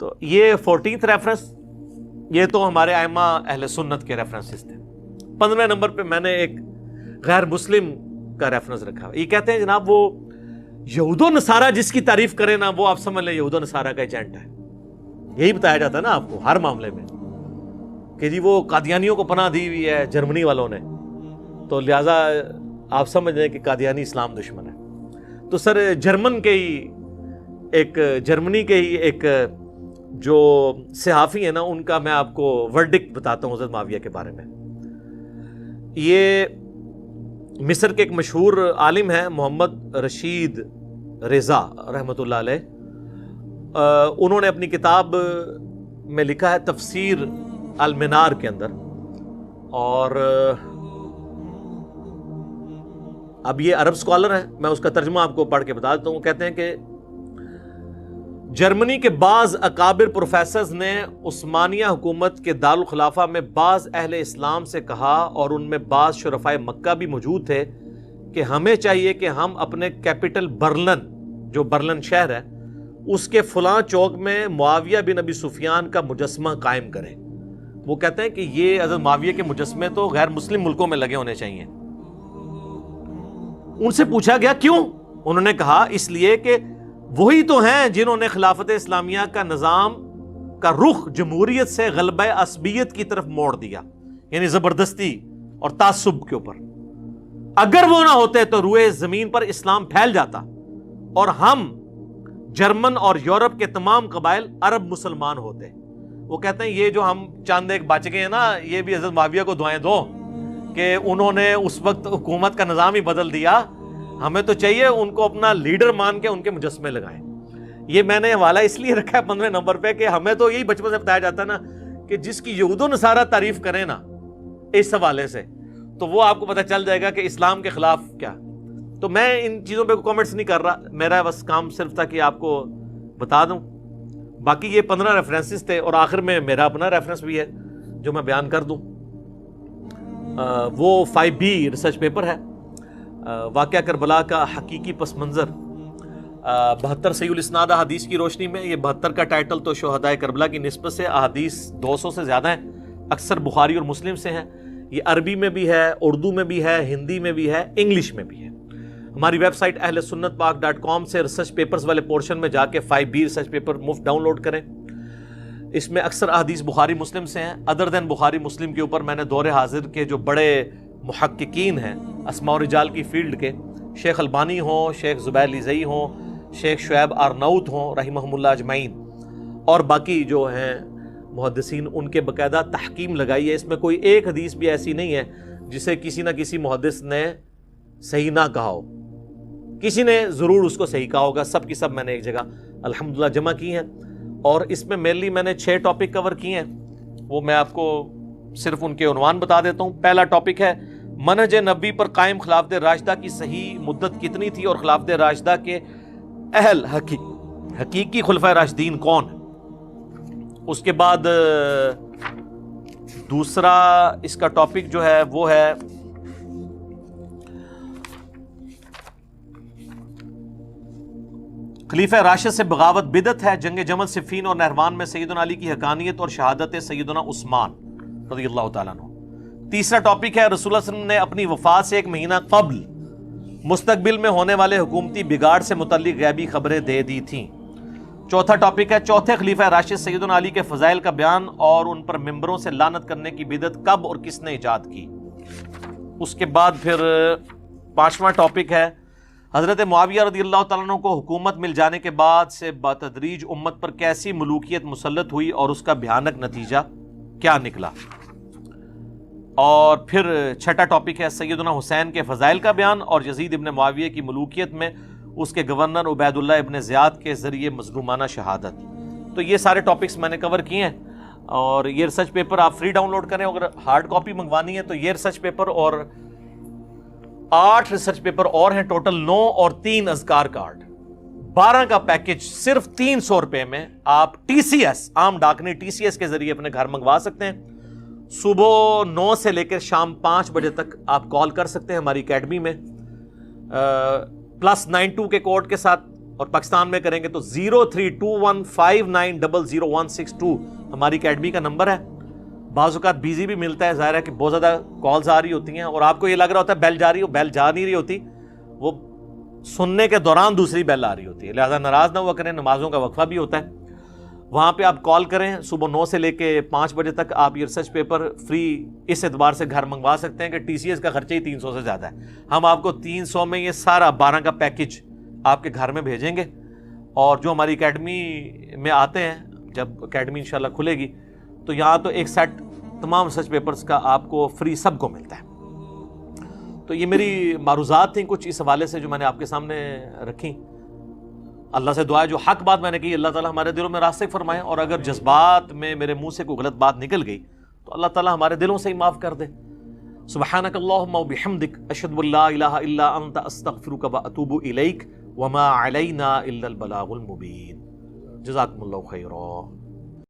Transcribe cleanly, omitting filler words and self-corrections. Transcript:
تو یہ 14th reference, یہ تو ہمارے ائمہ اہل سنت کے ریفرنسز تھے. 15 نمبر پہ میں نے ایک غیر مسلم کا ریفرنس رکھا. یہ کہتے ہیں جناب وہ یہود و نصارہ جس کی تعریف کرے نا وہ آپ سمجھ لیں یہود و نصارہ کا ایجنٹ ہے. یہی بتایا جاتا ہے نا آپ کو ہر معاملے میں کہ جی وہ قادیانیوں کو پناہ دی ہوئی ہے جرمنی والوں نے، تو لہٰذا آپ سمجھ لیں کہ قادیانی اسلام دشمن ہے. تو سر جرمنی کے ہی ایک جو صحافی ہیں نا ان کا میں آپ کو ورڈکٹ بتاتا ہوں حضرت معاویہ کے بارے میں. یہ مصر کے ایک مشہور عالم ہیں محمد رشید رضا رحمۃ اللہ علیہ. انہوں نے اپنی کتاب میں لکھا ہے تفسیر المنار کے اندر، اور اب یہ عرب اسکالر ہیں، میں اس کا ترجمہ آپ کو پڑھ کے بتا دیتا ہوں. کہتے ہیں کہ جرمنی کے بعض اکابر پروفیسرز نے عثمانیہ حکومت کے دارالخلافہ میں بعض اہل اسلام سے کہا، اور ان میں بعض شرفائے مکہ بھی موجود تھے، کہ ہمیں چاہیے کہ ہم اپنے کیپٹل برلن، جو برلن شہر ہے، اس کے فلاں چوک میں معاویہ بن ابی سفیان کا مجسمہ قائم کریں. وہ کہتے ہیں کہ یہ حضرت معاویہ کے مجسمے تو غیر مسلم ملکوں میں لگے ہونے چاہیے. ان سے پوچھا گیا کیوں؟ انہوں نے کہا اس لیے کہ وہی تو ہیں جنہوں نے خلافت اسلامیہ کا نظام کا رخ جمہوریت سے غلبہ عصبیت کی طرف موڑ دیا، یعنی زبردستی اور تعصب کے اوپر. اگر وہ نہ ہوتے تو روئے زمین پر اسلام پھیل جاتا اور ہم جرمن اور یورپ کے تمام قبائل عرب مسلمان ہوتے. وہ کہتے ہیں یہ جو ہم چاند ایک بچ گئے ہیں نا، یہ بھی حضرت معاویہ کو دعائیں دو کہ انہوں نے اس وقت حکومت کا نظام ہی بدل دیا. ہمیں تو چاہیے ان کو اپنا لیڈر مان کے ان کے مجسمے لگائیں. یہ میں نے حوالہ اس لیے رکھا ہے 15 نمبر پہ کہ ہمیں تو یہی بچپن سے بتایا جاتا ہے نا کہ جس کی یہود و نصارہ تعریف کریں نا اس حوالے سے، تو وہ آپ کو پتہ چل جائے گا کہ اسلام کے خلاف کیا. تو میں ان چیزوں پہ کامنٹس نہیں کر رہا، میرا بس کام صرف تھا کہ آپ کو بتا دوں. باقی یہ 15 ریفرنسز تھے، اور آخر میں میرا اپنا ریفرنس بھی ہے جو میں بیان کر دوں. وہ 5B ریسرچ پیپر ہے، واقعہ کربلا کا حقیقی پس منظر 72 صحیح الاسناد احادیث کی روشنی میں. یہ 72 کا ٹائٹل تو شہدائے کربلا کی نسبت سے احادیث 200 سے زیادہ ہیں، اکثر بخاری اور مسلم سے ہیں. یہ عربی میں بھی ہے، اردو میں بھی ہے، ہندی میں بھی ہے، انگلش میں بھی ہے. ہماری ویب سائٹ اہل سنت پاک .com سے ریسرچ پیپرز والے پورشن میں جا کے 5B ریسرچ پیپر مفت ڈاؤن لوڈ کریں. اس میں اکثر احادیث بخاری مسلم سے ہیں. ادر دین بخاری مسلم کے اوپر میں نے دور حاضر کے جو بڑے محققین ہیں اسماء و رجال کی فیلڈ کے، شیخ البانی ہوں، شیخ زبیر لیزئی ہوں، شیخ شعیب آرناؤت ہوں رحمہم اللہ اجمعین، اور باقی جو ہیں محدثین، ان کے باقاعدہ تحقیم لگائی ہے. اس میں کوئی ایک حدیث بھی ایسی نہیں ہے جسے کسی نہ کسی محدث نے صحیح نہ کہا ہو. کسی نے ضرور اس کو صحیح کہا ہوگا. سب کی سب میں نے ایک جگہ الحمدللہ جمع کی ہیں، اور اس میں مینلی میں نے 6 ٹاپک کور کیے ہیں. وہ میں آپ کو صرف ان کے عنوان بتا دیتا ہوں. پہلا ٹاپک ہے منہج نبی پر قائم خلافت راشدہ کی صحیح مدت کتنی تھی، اور خلافت راشدہ کے اہل حقیقی خلفائے راشدین کون ہیں. اس کے بعد دوسرا اس کا ٹاپک جو ہے وہ ہے خلیفہ راشد سے بغاوت بدعت ہے. جنگ جمل، صفین اور نہروان میں سیدنا علی کی حقانیت اور شہادت سیدنا عثمان رضی اللہ تعالیٰ عنہ. تیسرا ٹاپک ہے رسول اللہ صلی اللہ علیہ وسلم نے اپنی وفات سے 1 مہینہ قبل مستقبل میں ہونے والے حکومتی بگاڑ سے متعلق غیبی خبریں دے دی تھیں. چوتھا ٹاپک ہے چوتھے خلیفہ راشد سیدنا علی کے فضائل کا بیان اور ان پر ممبروں سے لعنت کرنے کی بدعت کب اور کس نے ایجاد کی. اس کے بعد پھر 5واں ٹاپک ہے حضرت معاویہ رضی اللہ تعالیٰ عنہ کو حکومت مل جانے کے بعد سے بتدریج امت پر کیسی ملوکیت مسلط ہوئی اور اس کا بھیانک نتیجہ کیا نکلا. اور پھر 6واں ٹاپک ہے سیدنا حسین کے فضائل کا بیان اور یزید ابن معاویہ کی ملوکیت میں اس کے گورنر عبید اللہ ابن زیاد کے ذریعے مظلومانہ شہادت. تو یہ سارے ٹاپکس میں نے کور کیے ہیں، اور یہ ریسرچ پیپر آپ فری ڈاؤن لوڈ کریں. اگر ہارڈ کاپی منگوانی ہے تو یہ ریسرچ پیپر اور 8 ریسرچ پیپر اور ہیں، ٹوٹل 9 اور 3 اذکار کارڈ، 12 کا پیکج صرف 300 روپے میں آپ TCS عام ڈاکنے TCS کے ذریعے اپنے گھر منگوا سکتے ہیں. صبح 9 سے لے کر شام 5 بجے تک آپ کال کر سکتے ہیں ہماری اکیڈمی میں +92 کے کوڈ کے ساتھ، اور پاکستان میں کریں گے تو 032159000162 ہماری اکیڈمی کا نمبر ہے. بعض اوقات بیزی بھی ملتا ہے, ظاہر ہے کہ بہت زیادہ کالز آ رہی ہوتی ہیں اور آپ کو یہ لگ رہا ہوتا ہے بیل جا رہی ہو, بیل جا نہیں رہی ہوتی, وہ سننے کے دوران دوسری بیل آ رہی ہوتی ہے. لہذا ناراض نہ ہوا کریں, نمازوں کا وقفہ بھی ہوتا ہے, وہاں پہ آپ کال کریں. صبح 9 سے لے کے 5 بجے تک آپ یہ ریسرچ پیپر فری اس اعتبار سے گھر منگوا سکتے ہیں کہ ٹی سی ایس کا خرچہ ہی 300 سے زیادہ ہے. ہم آپ کو 300 میں یہ سارا 12 کا پیکج آپ کے گھر میں بھیجیں گے. اور جو ہماری اکیڈمی میں آتے ہیں, جب اکیڈمی انشاءاللہ کھلے گی تو یہاں تو ایک سیٹ تمام ریسرچ پیپرز کا آپ کو فری سب کو ملتا ہے. تو یہ میری معروضات تھیں کچھ اس حوالے سے جو میں نے آپ کے سامنے رکھیں. اللہ سے دعا ہے جو حق بات میں نے کی اللہ تعالیٰ ہمارے دلوں میں راسخ فرمائے, اور اگر جذبات میں میرے منہ سے کوئی غلط بات نکل گئی تو اللہ تعالیٰ ہمارے دلوں سے ہی معاف کر دے. سبحانک اللہم و بحمدک اشہد ان لا الہ الا انت استغفرک و اتوب الیک وما علینا الا البلاغ المبین. جزاکم اللہ خیرا.